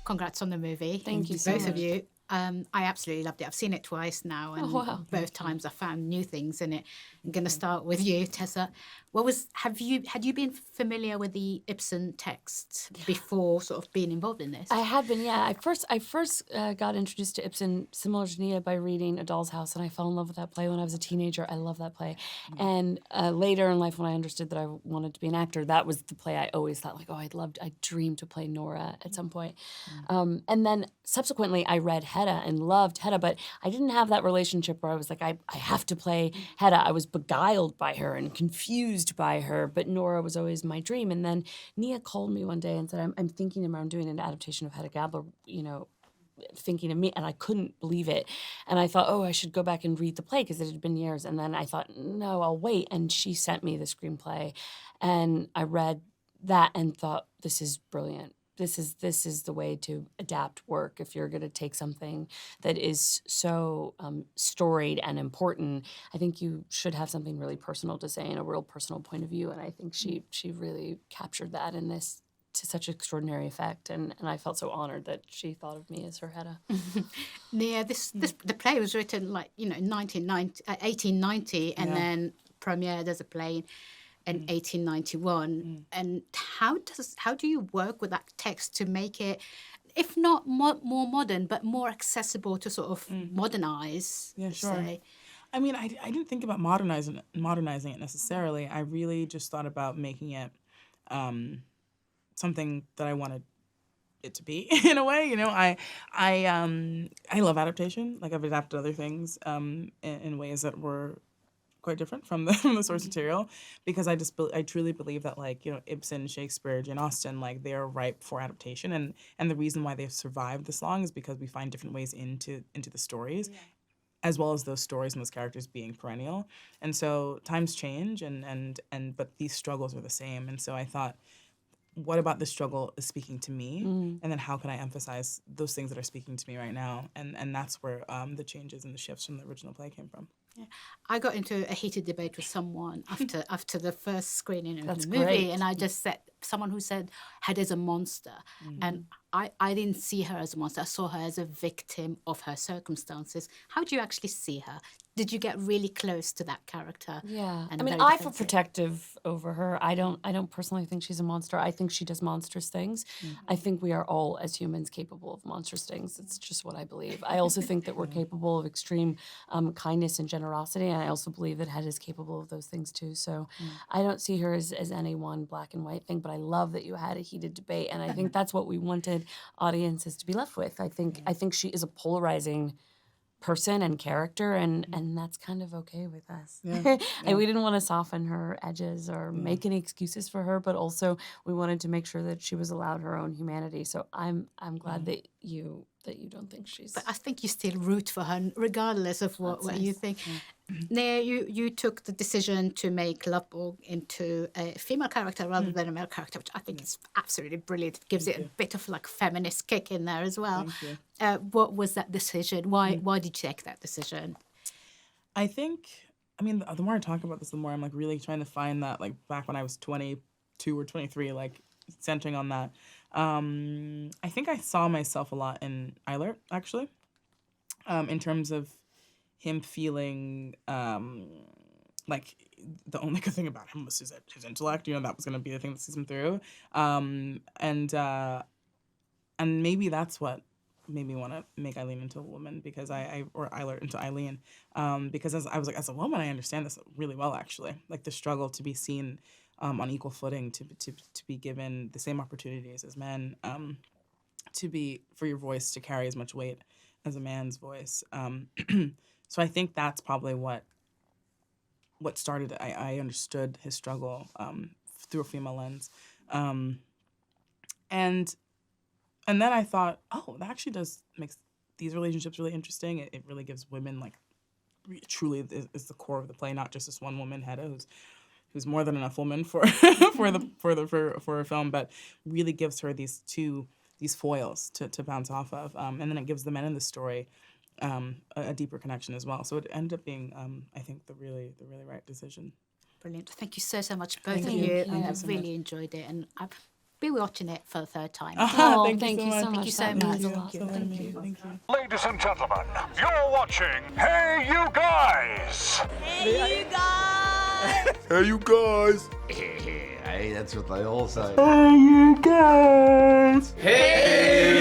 congrats on the movie. Thank you so both much. of you. I absolutely loved it. I've seen it twice now, and both times I found new things in it. I'm going to start with you, Tessa. Had you been familiar with the Ibsen text before sort of being involved in this? I had been, yeah. I first got introduced to Ibsen, similar to Nia, by reading A Doll's House, and I fell in love with that play when I was a teenager. I love that play. And later in life, when I understood that I wanted to be an actor, that was the play I always thought, like, oh, I dreamed to play Nora at some point. And then subsequently, I read Hedda and loved Hedda, but I didn't have that relationship where I was like, I have to play Hedda. I was beguiled by her and confused by her, but Nora was always my dream. And then Nia called me one day and said, I'm thinking around doing an adaptation of Hedda Gabler, thinking of me, and I couldn't believe it. And I thought, oh, I should go back and read the play because it had been years. And then I thought, no, I'll wait. And she sent me the screenplay, and I read that and thought, this is brilliant. This is the way to adapt work. If you're going to take something that is so storied and important, I think you should have something really personal to say and a real personal point of view. And I think she really captured that in this to such extraordinary effect. And I felt so honored that she thought of me as her Hedda. Nia, the play was written in 1890, and then premiered as a play in 1891. And how do you work with that text to make it, if not more modern, but more accessible to sort of modernize? Yeah, sure. Say? I mean, I didn't think about modernizing it necessarily. I really just thought about making it something that I wanted it to be in a way. I love adaptation. Like, I've adapted other things in ways that were quite different from the source material, because I truly believe that, like, Ibsen, Shakespeare, Jane Austen, like, they are ripe for adaptation, and the reason why they've survived this long is because we find different ways into the stories, as well as those stories and those characters being perennial. And so times change, but these struggles are the same. And so I thought, what about this struggle is speaking to me? And then how can I emphasize those things that are speaking to me right now? And that's where the changes and the shifts from the original play came from. Yeah. I got into a heated debate with someone after the first screening of That's the movie, great. and I just said, someone who said Hedda's a monster, and I didn't see her as a monster. I saw her as a victim of her circumstances. How do you actually see her? Did you get really close to that character? Yeah, and I mean, very I feel defensive? protective over her. I don't personally think she's a monster. I think she does monstrous things. I think we are all, as humans, capable of monstrous things. It's just what I believe. I also think that we're capable of extreme kindness and generosity, and I also believe that Hedda is capable of those things too. So I don't see her as any one black and white thing, but I love that you had a heated debate, and I think that's what we wanted audiences to be left with. I think she is a polarizing person and character, and that's kind of okay with us. And we didn't want to soften her edges or make any excuses for her, but also we wanted to make sure that she was allowed her own humanity. So I'm glad that you don't think she's... But I think you still root for her, regardless of what you think. Nia, you took the decision to make Loveborg into a female character rather than a male character, which I think is absolutely brilliant. It gives it a bit of like feminist kick in there as well. What was that decision? Why did you take that decision? I think, I mean, the more I talk about this, the more I'm like really trying to find that, like, back when I was 22 or 23, like, centering on that. I think I saw myself a lot in Eilert, actually, in terms of him feeling like the only good thing about him was his intellect. That was going to be the thing that sees him through. And maybe that's what made me want to make Eileen into a woman, because or Eilert into Eileen, because as a woman, I understand this really well, actually. Like, the struggle to be seen on equal footing, to be given the same opportunities as men, for your voice to carry as much weight as a man's voice. So I think that's probably what started it. I understood his struggle through a female lens, and then I thought, oh, that actually does make these relationships really interesting. It really gives women, like, truly is the core of the play, not just this one woman, Hedda, who's more than enough woman for a film, but really gives her these foils to bounce off of, and then it gives the men in the story a deeper connection as well. So it ended up being, I think, the really right decision. Brilliant. Thank you so much, both Thank of you. you. Thank you I've so really much. enjoyed it, and be watching it for the third time. Oh, Thank you so much. Thank you so much. Thank you so That much. means a lot. Thank you. Thank you. Ladies and gentlemen, you're watching Hey You Guys! Hey, you guys! Hey, you guys! Hey, that's what they all say. Hey, you guys! Hey,